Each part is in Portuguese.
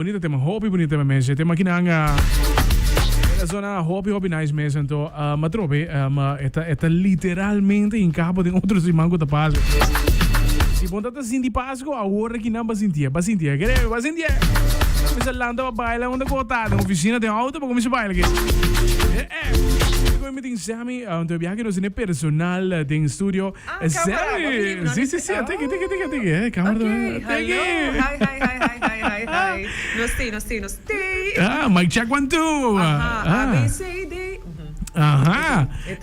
Bonito tema, hobby mensen. Tema kinanga zona hobby nice mensen to matrobe eta literalmente em cabo de outros irmãos da paz. Se bom tá sindi pasco a hora que não basintia, quer basintia. Começa landa a baila onde cotada, na oficina tem auto para começar a baila aqui. Come tem Sammy, então viaje no cine personal tem estúdio. Sammy, sim, até que, câmera. Hi. Nostei. Mic check 1 2. ABCD.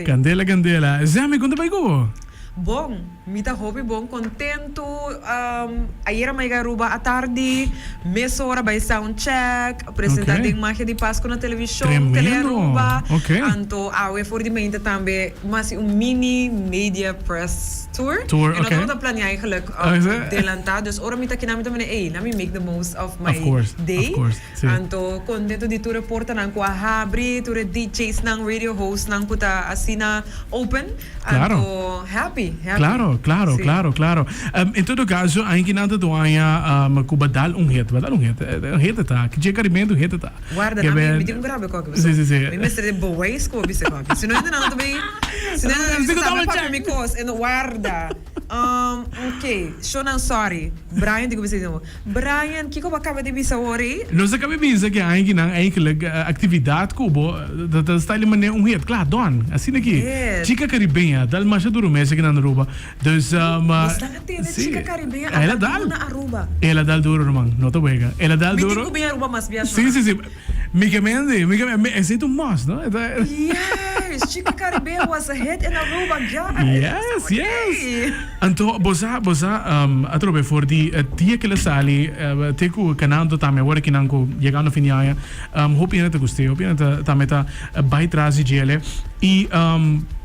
Candela. Sammy, conta para go. Bom, mita hobby bom, contento. Ayer may garuba à tarde, mesa hora by sound check, apresentar de imagem de Páscoa na televisão, telearuba. Anto, awe for de mente também, mas mini media press tour. En dat wordt plan eigenlijk delantar. Dus ora mita kinami também, let me make the most of my day. Anto, contento de tu reporta nang kwa habri, tu DJs nang radio host nang puta asina open. Anto, happy. Claro. Em todo caso, ainda nada do anha kubadal hit. Hit tá. Que caribendo hit tá. Guarda, me diga grave qual que você. Sim. Me mestre de boys ko bise ko. Se não ainda não também. Se não para me cos e guarda. Ok, Shonan sorry. Brian digo você não. Brian, que acaba de bisa worry? Nós acabamos de dizer que ainda não atividade kubo da está ali hit. Claro, don. Assim aqui. Chica caribenha, dal macha duro mês que na Aruba. Dus chica caribenha na Aruba. Ela dá duro, irmão. Não tô bem. Ela dá duro. Me digo bem Aruba, mas viaja. Sim. Micamente, é tu must, não? Yes, Chica Caribenha was a hit in Aruba, Yes. Então, você atrobe for di tia que la sali, teku canando também agora que não chegando fim de ano, hope ainda te gostei, hope ainda também tá vai trazer gele e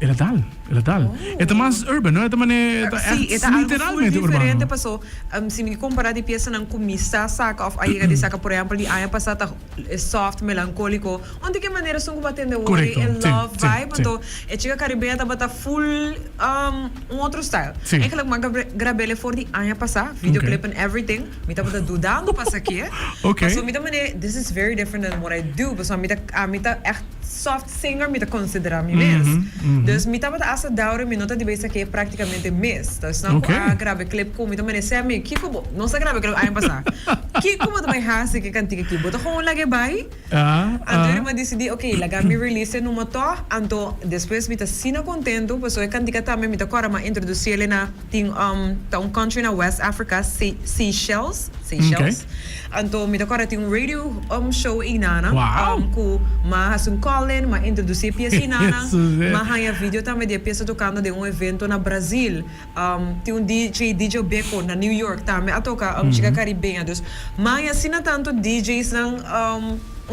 ela dá. É mais urban, não? É também literalmente diferente passou. Se me comparar de peça não comista saca of aí de saca por exemplo de aí passada soft melancólico, onde que maneira são combatendo o worry and love vibe, então é Chica Caribenha tá full outro style. É que uma grabele for de aí passar videoclip and everything, me tá dudando passa aqui. So me também this is very different than what I do, but so me tá echt soft singer me tá considerar me mesmo. Dus me tá asa daure me nota de vez aqui praticamente mês. Então não grave clip com me também se me que como não se grave clip aí passar. Que como também hasi que cantiga aqui, bota com lagi vai. Então eu decidi, ok, laga me release no motor, então depois me tá sina contento, pois eu cantiga também me tá agora ma introduzir ele na tem country na West Africa, Seychelles. Então me tá agora tem radio show inana, com mas Colin, ma introduzir peça inana, ma hanya video também de peça tocando de evento na Brasil. Tem DJ Beko na New York também a tocar Chica Caribenha. Dus mas assina tanto DJs nang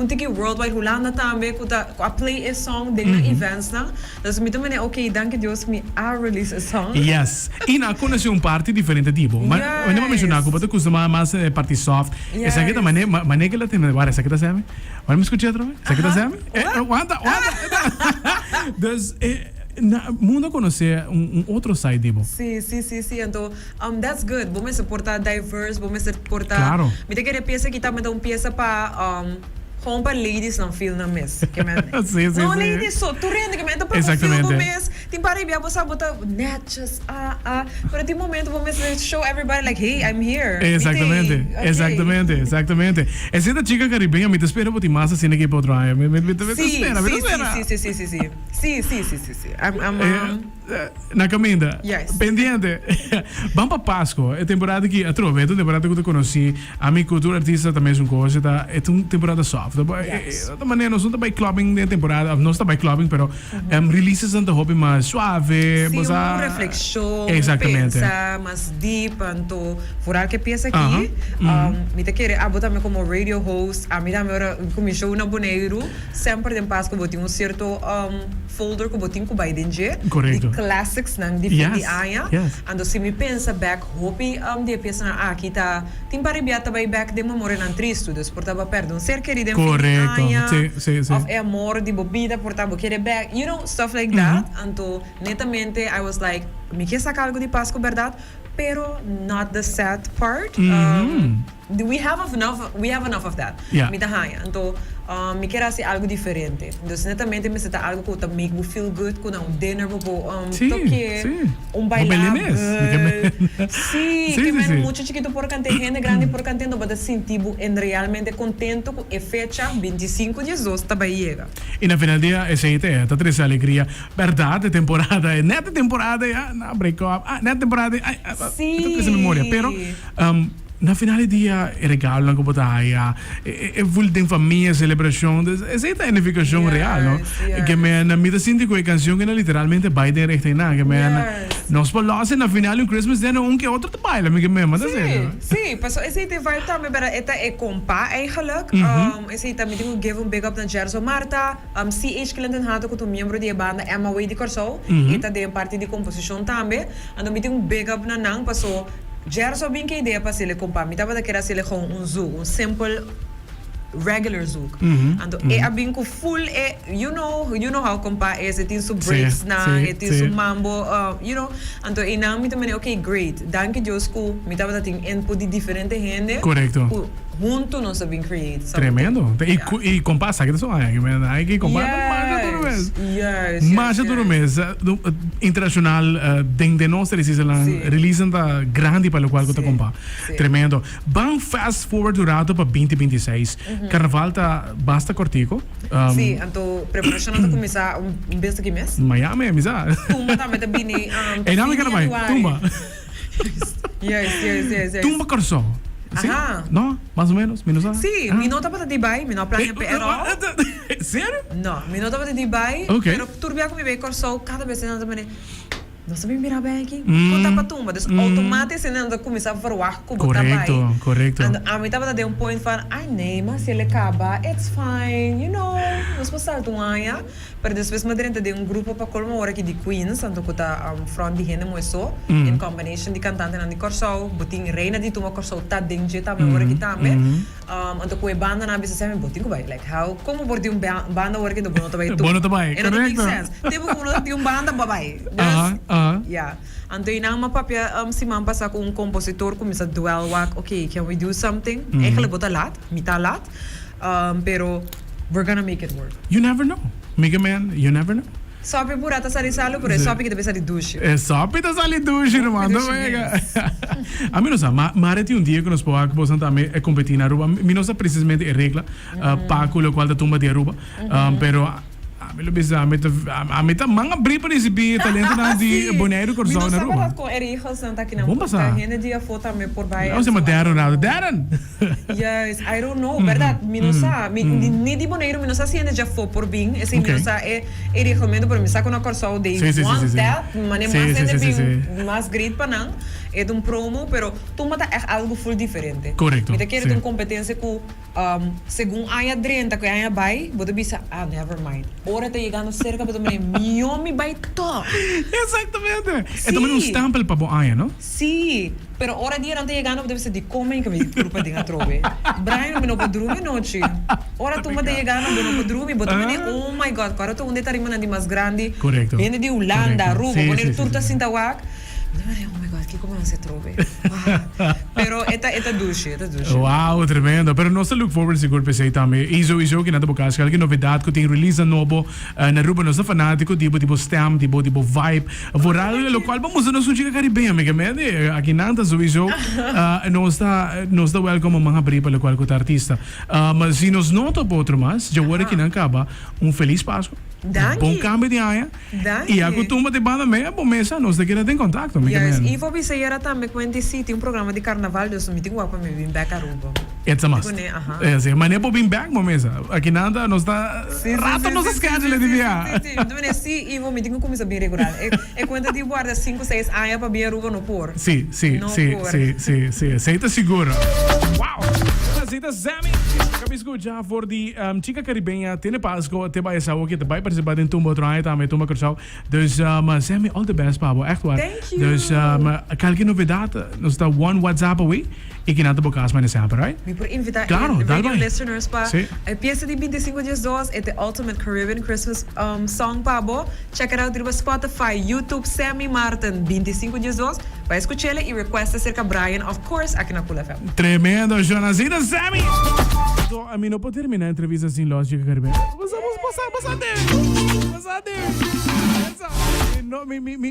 tiki worldwide Holanda também a play a song de events na. Dus me também ok, danke Deus me a release a song. Yes. E na conhece party diferente tipo. Mas não me mencionar que você costuma mais party soft. Essa aqui também maneira que ela tem agora essa aqui tá sempre. Vamos escutar outra vez. Essa aqui tá sempre. Aguanta. Dus mundo conhecer outro side tipo. Sim. Então, that's good. Vamos suportar diverse, vamos suportar. Claro. Me tem que peça que também dá peça para home para ladies não feel na mês. Sim. Não ladies só tu rende que me dá para feel do mês. Tem para ir você botar natches para tem momento vamos show everybody like hey I'm here. Exatamente. Essa da Chica Caribenha me espera por ti mais assim aqui para outro ano. Me espera. Sim. Na caminda. Yes. Pendiente. Vamos para Páscoa. É temporada que aproveito, temporada que eu conheci. A minha cultura artista também é uma coisa, tá? É uma temporada soft. Da maneira nós não estamos clubbing de temporada, não estamos clubbing, pero releases são hobby mais suave, sim, reflexão, pensa mais deep, então furar que pensa aqui, me te querer botar me como radio host, a mim também ora como show na Boneiro, sempre tem Páscoa botar certo folder que botin com Biden J, de classics nang diferente aya, ando se me pensa back hobby de pensa aqui tá tem para biata by back de memória nan triste, dus portava perdão ser querido correcto, sí. Of amor de bebida, portava querer back, you know, stuff like that, ando netamente I was like, me quer sacar algo de Páscoa, verdade? Pero not the sad part. we have enough of that. Yeah. Então, me quero assim algo diferente. Então, netamente me senta algo que make me feel good, com um dinner, bailar. Sim, que me muito chiquito por cantar, gente grande por cantando, mas sentir realmente contento com a fecha 25 de agosto também chega. E na final dia essa é a três alegria, verdade, temporada, neta temporada, na break up, neta temporada, essa memória, pero na final do dia, regalo na computaia, tem família, celebração, essa é a unificação real, não? Que me dá sentido que a canção que literalmente vai de rechte na, que nós falamos na final do Christmas Day, que outro te baila, que me manda assim. Sim, passou, esse é vai também, esta é compa, eigenlijk, esse também tem que give big up na Gerson Marta, CH Clinton Hato, que é membro da banda Emma Way de Corso, esta é parte de composição também, então me tem um big up na Nang, passou. Gerson bem que ideia para ele comprar, me tava daquela se ele com zouk, simple regular zouk. Então é a bem com full you know how comprar esse tem su breaks na, tem su mambo, you know. Então e não me também okay great. Danke Deus que me tava da tem input de diferente gente. Correto. Junto nós sabemos create. Tremendo. E comprar sabe que isso é que comprar mais todo mês. Mais todo mês. Internacional de nós eles releasam da grande para o qual eu comprar. Tremendo. Vamos fast forward durante para 2026. Carnaval tá basta cortico. Sim, então preparação para começar mês que mês. Miami, amizá. Tumba também tá bem. É não me quero mais. Tumba. Yes. Tumba Corso. ¿Sí? Ajá. ¿No? ¿Más o menos? Sí, mi nota para Dubai, mi no plan pero. ¿Serio? No, mi nota para Dubai, pero turbia como me Corso cada vez não também. Não sabia mirar bem aqui. Conta para tumba, então automaticamente você não começa a falar com o trabalho. Correto. A mim tava dando point para, ai nem, mas se ele acaba, it's fine, you know, nós passar um ano, para depois madrinha de grupo para colma hora aqui de Queens, então que tá front de gente moço, in combination de cantante na de Corso, botin reina de tuma Corso tá dentro também hora aqui também, então com a banda na bisa sempre botin que vai, like how como por de banda hora aqui do bono também. Bono também. Correcto. It makes sense. Tipo como de banda babai. Yeah. Então, e não papia se man passa com compositor começa a duel walk, okay, can we do something? Eigenlijk bota laat, mita laat, pero we're gonna make it work. You never know. Mega Man, you never know. Sobe burata sali salo, pero sobe que deve sair duche. Sobe tá sali duche, irmão. A mim não sabe, mas tem dia que nós podemos também competir na Aruba. Mim não sabe precisamente a regra, para o qual da tumba de Aruba, pero a meta manga abrir para receber talento na de Bonaire Corso na Aruba. Não com erros não tá aqui na. Vamos passar. Gente dia foto me por baixo. Não se Darren nada, Darren. Yes, I don't know, verdade? Me não sabe, nem de Bonaire, me não sabe se ainda já foi por bem, esse me não sabe é recomendo para me saco na Corso de one that, mas mais ainda bem mais great para não. É de promo, pero tu mata é algo full diferente. Correto. Me quer ter competência com segundo a drenta que a vai, você bisa never mind. Ora tá chegando cerca para também me vai to. Exatamente. É também stempel para bom aia, não? Sim. Pero ora dia não tá chegando deve ser de como que me grupo de trove. Brian me não pode dormir noite. Ora tu mata chegando me não pode dormir, botou me oh my god, cara tu onde tá rimando de mais grande. Correto. Viene de Holanda, Aruba, poner turta cinta wak. Oh my god, que como não se trove. Pero esta duche. Wow, tremendo. Pero nós look forward seguro para isso também. Isso que nada boca, que novidade que tem release novo na Aruba, nós fanático tipo stem, tipo vibe. Voral, o qual vamos a nossa chica caribenha, amiga, aqui nada sobre isso. Nós dá welcome mga brief para o qual que artista. Mas se nós não topo outro mais, já agora que não acaba, feliz Páscoa. Bom câmbio de aia. E a costuma de banda meia, bom mesa, nós daqui tem contato. Yes, e vou dizer era também com a City, programa de carnaval, eu sou muito guapa, me vim back a Aruba. É a must. Mas nem para vir back, bom mesa. Aqui nada, nós está rato nossa schedule de viagem. Sim, e vou me dizer como isso é bem regular. É quando de guarda 5, 6 aia para vir a Aruba no por. Sim. Aceita seguro. Uau! Aceita Sammy. Kami escutar for de chica caribenha, tem Páscoa, tem vai sair aqui, tem vai participar em Tumba Troia, também Tumba Corso. Dus Sammy, all the best, Pablo. Echt waar. Thank you. Dus qualquer novidade, nós está one WhatsApp away. E que nada boca mais nessa, right? Me por invitar radio listeners para a peça de 25 dias 2 é the Ultimate Caribbean Christmas song, Pablo. Check it out no Spotify, YouTube, Sammy Martin, 25 dias 2. Vai escucharle y requesta acerca Brian, of course, aqui na Cool FM. Tremendo, Jonasina Sammy. A mim não pode terminar a entrevista sem lógica, Carmen. Vamos passar dele.